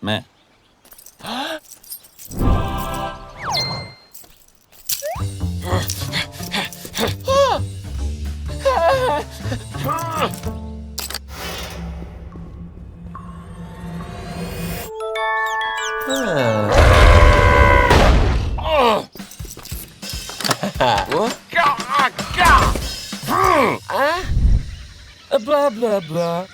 Meh. Blah, blah, blah.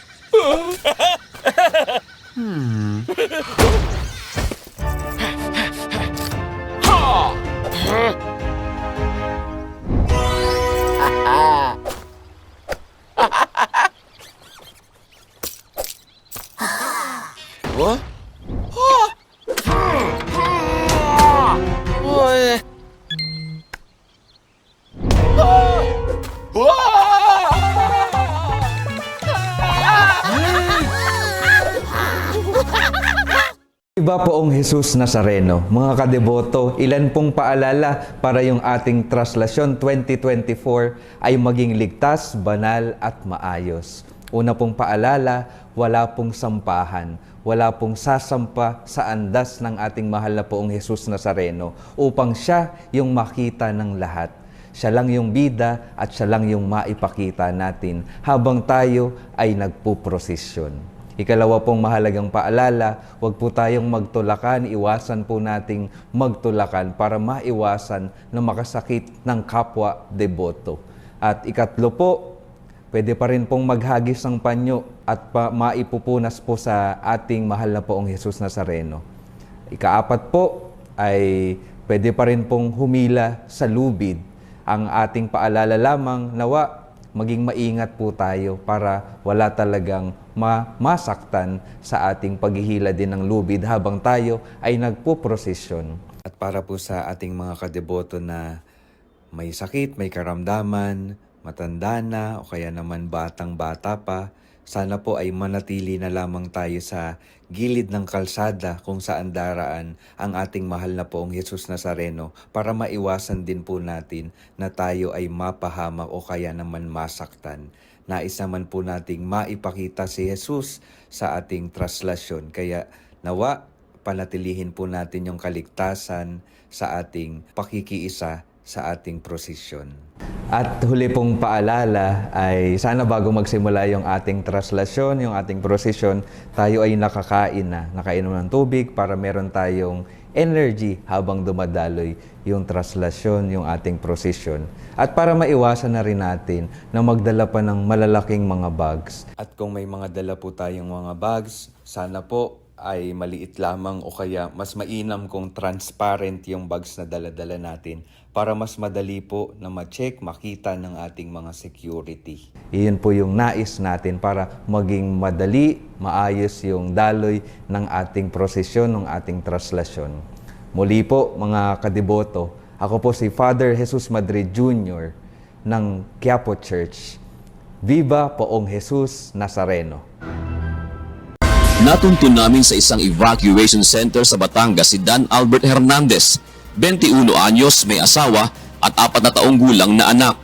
What? Iba poong Jesus Nazareno, mga kadeboto, ilan pong paalala para yung ating traslasyon 2024 ay maging ligtas, banal at maayos. Una pong paalala, wala pong sampahan, wala pong sasampa sa andas ng ating mahal na poong Jesus Nazareno upang siya yung makita ng lahat. Siya lang yung bida at siya lang yung maipakita natin habang tayo ay nagpuprosesyon. Ikalawa pong mahalagang paalala, huwag po tayong magtulakan, iwasan po nating magtulakan para maiwasan na makasakit ng kapwa deboto. At ikatlo po, pwede pa rin pong maghagis ng panyo at maipupunas po sa ating mahal na poong Jesus Nazareno. Ikaapat po ay pwede pa rin pong humila sa lubid. Ang ating paalala lamang, nawa, maging maingat po tayo para wala talagang masaktan sa ating paghihila din ng lubid habang tayo ay nagpuprosesyon. At para po sa ating mga kadeboto na may sakit, may karamdaman, matanda na o kaya naman batang-bata pa, sana po ay manatili na lamang tayo sa gilid ng kalsada kung saan daraan ang ating mahal na poong Jesus Nazareno para maiwasan din po natin na tayo ay mapahamak o kaya naman masaktan. Nais naman po nating maipakita si Jesus sa ating traslasyon. Kaya nawa, panatilihin po natin yung kaligtasan sa ating pakikiisa sa ating prosesyon. At huli pong paalala ay sana bago magsimula yung ating traslasyon, yung ating prosesyon, tayo ay nakainom ng tubig para meron tayong energy habang dumadaloy yung traslasyon, yung ating prosesyon. At para maiwasan na rin natin na magdala pa ng malalaking mga bags. At kung may mga dala po tayong mga bags, sana po ay maliit lamang o kaya mas mainam kung transparent yung bags na dala-dala natin para mas madali po na ma-check, makita ng ating mga security. Iyon po yung nais natin para maging madali, maayos yung daloy ng ating prosesyon, ng ating traslasyon. Muli po mga kadeboto, ako po si Father Jesus Madrid Jr. ng Quiapo Church. Viva Poong Jesus Nazareno! Natuntun namin sa isang evacuation center sa Batangas si Dan Albert Hernandez, 21 anyos, may asawa at 4 na taong gulang na anak.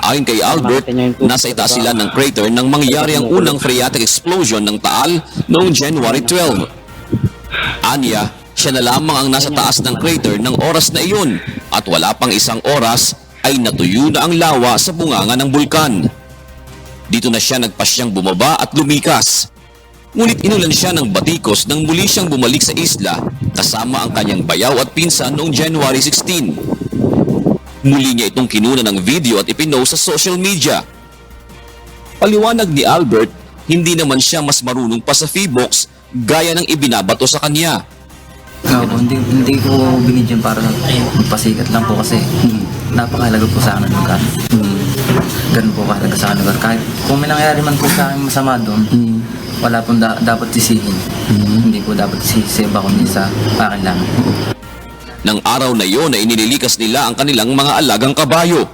Ayon kay Albert, nasa itaas sila ng crater nang mangyari ang unang phreatic explosion ng Taal noong January 12. Anya, siya na lamang ang nasa taas ng crater ng oras na iyon at wala pang isang oras ay natuyo na ang lawa sa bunganga ng bulkan. Dito na siya nagpasyang bumaba at lumikas. Ngunit inulan siya ng batikos nang muli siyang bumalik sa isla kasama ang kanyang bayaw at pinsan noong January 16. Muli niya itong kinuna ng video at ipinost sa social media. Paliwanag ni Albert, hindi naman siya mas marunong pa sa Feebox gaya ng ibinabato sa kanya. Hindi ko binidyan para magpasikat lang po kasi napakahalaga po sa akin ng lugar. Ganun po kahalaga sa akin lugar. Kahit kung may nangyari man po sa akin masama doon, wala pong dapat sisihin. Hindi po dapat sisiba kundi sa akin lang. Nang araw na iyon ay inililikas nila ang kanilang mga alagang kabayo.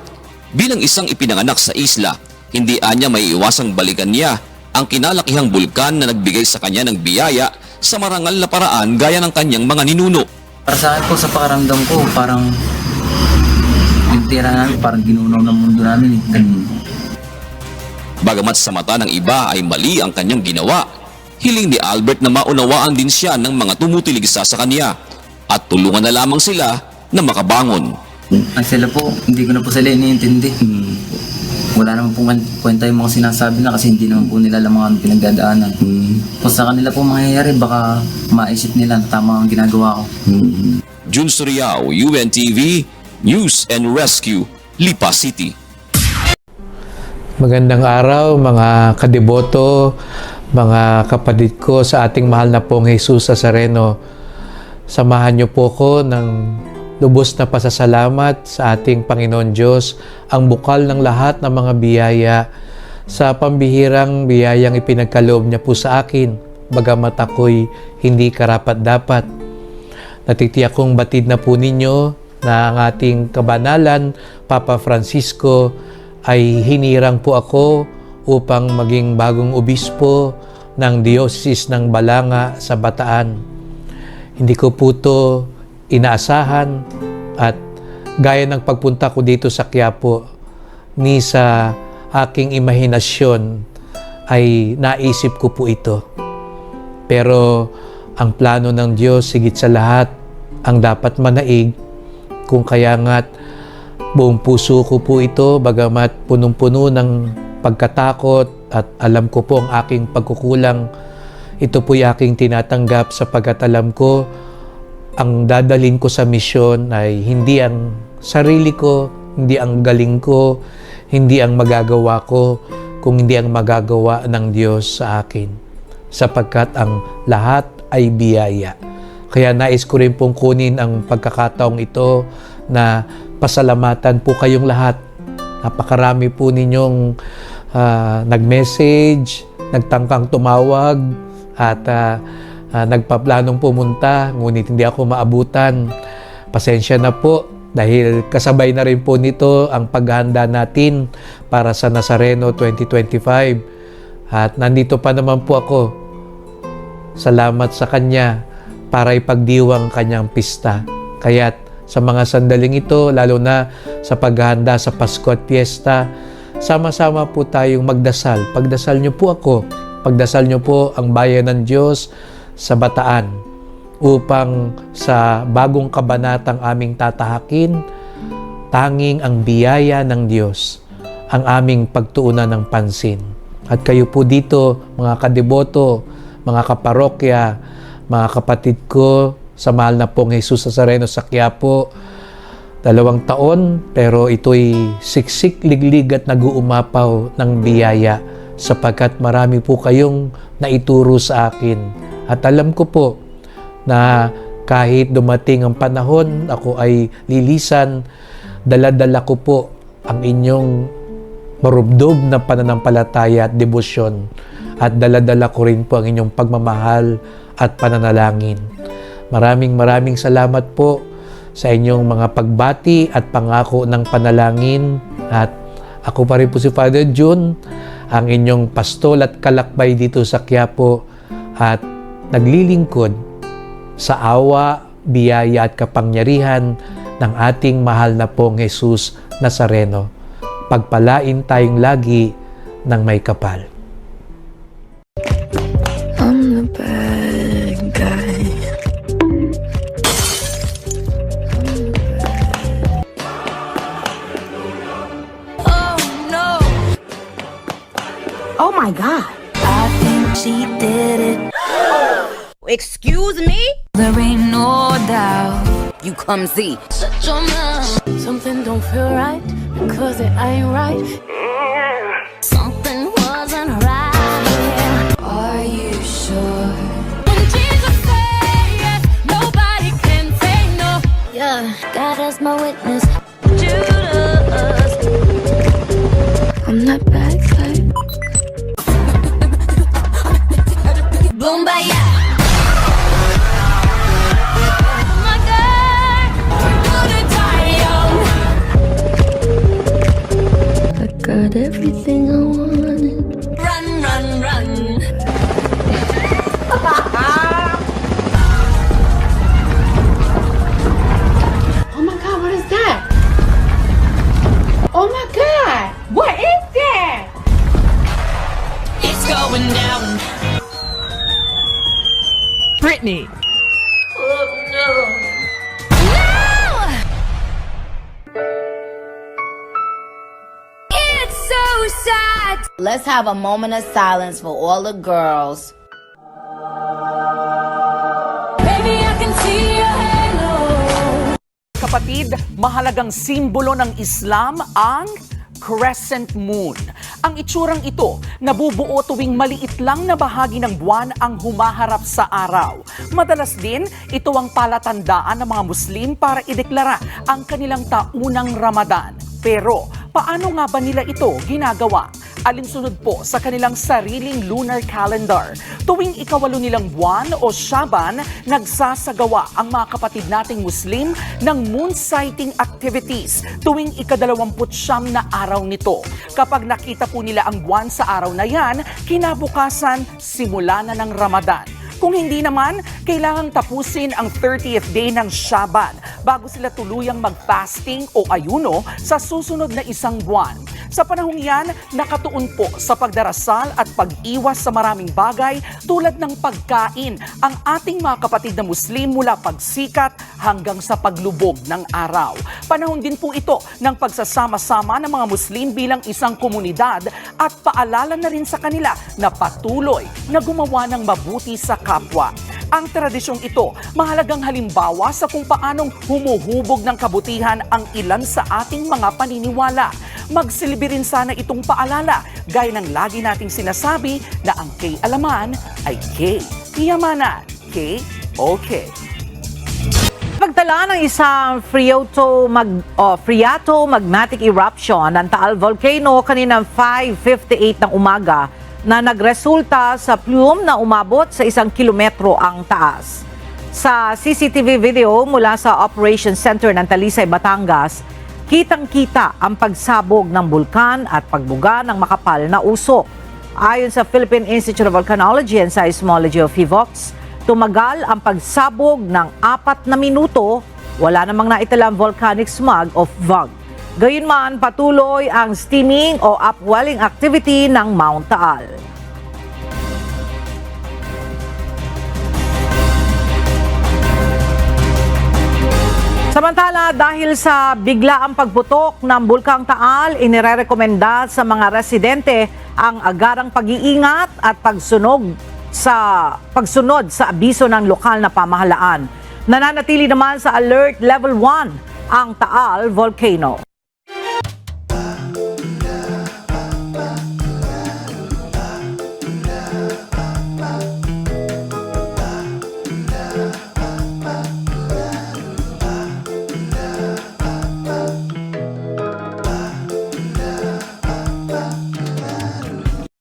Bilang isang ipinanganak sa isla, hindi anya may iwasang balikan niya ang kinalakihang bulkan na nagbigay sa kanya ng biyaya sa marangal na paraan gaya ng kanyang mga ninuno. Para sa akin po sa pakaramdam ko, parang yung tira namin, parang ginunaw ng mundo namin. Ganun. Bagamat sa mata ng iba ay mali ang kanyang ginawa, hiling ni Albert na maunawaan din siya ng mga tumutiligsa sa kanya at tulungan na lamang sila na makabangon. Ay sila po, hindi ko na po sila iniintindi. Wala naman pong kwenta yung mga sinasabi na kasi hindi naman po nila alam mga pinagdadaanan. Kung sa kanila po mangyayari, baka maisip nila na tama ang ginagawa ko. Jun Suriao, UNTV, News and Rescue, Lipa City. Magandang araw mga kadeboto, mga kapatid ko sa ating mahal na pong Jesus Nazareno. Samahan niyo po ko ng lubos na pasasalamat sa ating Panginoon Diyos, ang bukal ng lahat ng mga biyaya sa pambihirang biyayang ipinagkaloob niya po sa akin, bagamat ako'y hindi karapat-dapat. Natitiyak kong batid na po ninyo na ang ating kabanalan, Papa Francisco, ay hinirang po ako upang maging bagong obispo ng Diocese ng Balanga sa Bataan. Hindi ko po ito inaasahan at gaya ng pagpunta ko dito sa Quiapo, ni sa aking imahinasyon ay naisip ko po ito. Pero ang plano ng Diyos, higit sa lahat, ang dapat manaig, kung kaya nga't buong puso ko po ito, bagamat punong-puno ng pagkatakot at alam ko po ang aking pagkukulang, ito po'y aking tinatanggap sapagkat alam ko ang dadalhin ko sa misyon ay hindi ang sarili ko, hindi ang galing ko, hindi ang magagawa ko, kung hindi ang magagawa ng Diyos sa akin. Sapagkat ang lahat ay biyaya. Kaya nais ko rin pong kunin ang pagkakataong ito na pasalamatan po kayong lahat. Napakarami po ninyong nag-message, nagtangkang tumawag, at nagpaplanong pumunta, ngunit hindi ako maabutan. Pasensya na po dahil kasabay na rin po nito ang paghahanda natin para sa Nazareno 2025. At nandito pa naman po ako. Salamat sa Kanya para ipagdiwang Kanyang pista. Kaya't sa mga sandaling ito, lalo na sa paghahanda sa Pasko at Fiesta, sama-sama po tayong magdasal. Pagdasal niyo po ako. Pagdasal niyo po ang bayan ng Diyos sa Bataan upang sa bagong kabanatang aming tatahakin, tanging ang biyaya ng Diyos ang aming pagtuunan ng pansin. At kayo po dito, mga kadeboto, mga kaparokya, mga kapatid ko sa mahal na pong Jesus Nazareno sa Quiapo, 2 taon, pero ito'y siksik, liglig at nag-uumapaw ng biyaya sapagkat marami po kayong naituro sa akin. At alam ko po na kahit dumating ang panahon, ako ay lilisan, dala-dala ko po ang inyong marubdob na pananampalataya at debosyon. At dala-dala ko rin po ang inyong pagmamahal at pananalangin. Maraming salamat po sa inyong mga pagbati at pangako ng panalangin. At ako pa rin po si Father Jun, ang inyong pastol at kalakbay dito sa Quiapo at naglilingkod sa awa, biyaya at kapangyarihan ng ating mahal na pong Jesus Nazareno. Pagpalain tayong lagi ng may kapal. I'm the bad guy. Oh no! Oh my God. I think she did it. Excuse me? There ain't no doubt. You come see. Shut your mouth. Something don't feel right because it ain't right. Something wasn't right. Are you sure? When Jesus said yes, nobody can say no. Yeah, God is my witness. Judas. I'm not bad guy. Boom, baya. Oh my God, I'm gonna die young. I got everything I wanted. Run, run, run. Oh my God, what is that? Oh my God, what is that? It's going down. Britney. Oh no. No! It's so sad. Let's have a moment of silence for all the girls. Baby, I can see your halo. Kapatid, mahalagang simbolo ng Islam ang crescent moon. Ang itsurang ito, nabubuo tuwing maliit lang na bahagi ng buwan ang humaharap sa araw. Madalas din, ito ang palatandaan ng mga Muslim para ideklara ang kanilang taunang Ramadan. Pero, paano nga ba nila ito ginagawa? Alinsunod po sa kanilang sariling lunar calendar. Tuwing ikawalo nilang buwan o Shaban, nagsasagawa ang mga kapatid nating Muslim ng moon sighting activities tuwing ika-29 na araw nito. Kapag nakita po nila ang buwan sa araw na yan, kinabukasan, simula na ng Ramadan. Kung hindi naman, kailangang tapusin ang 30th day ng Shaban bago sila tuluyang mag-fasting o ayuno sa susunod na isang buwan. Sa panahong yan, nakatuon po sa pagdarasal at pag-iwas sa maraming bagay tulad ng pagkain ang ating mga kapatid na Muslim mula pagsikat hanggang sa paglubog ng araw. Panahon din po ito ng pagsasama-sama ng mga Muslim bilang isang komunidad at paalala na rin sa kanila na patuloy na gumawa ng mabuti sa kapwa. Ang tradisyong ito, mahalagang halimbawa sa kung paanong humuhubog ng kabutihan ang ilan sa ating mga paniniwala. Magsilbi rin sana itong paalala, gaya ng lagi nating sinasabi na ang K-alaman ay K-iyamanan. K-okay. Pagtala ng isang phreatomagmatic eruption ng Taal Volcano kaninang 5:58 ng umaga na nagresulta sa plume na umabot sa 1 kilometro ang taas. Sa CCTV video mula sa Operations Center ng Talisay, Batangas, kitang-kita ang pagsabog ng bulkan at pagbuga ng makapal na usok. Ayon sa Philippine Institute of Volcanology and Seismology of PHIVOLCS, tumagal ang pagsabog ng 4 na minuto, wala namang naitalang volcanic smog o VOG. Gayunman, patuloy ang steaming o upwelling activity ng Mount Taal. Samantala, dahil sa biglaang pagputok ng Bulkang Taal, inirerekomenda sa mga residente ang agarang pag-iingat at pagsunod sa abiso ng lokal na pamahalaan. Nananatili naman sa Alert Level 1 ang Taal Volcano.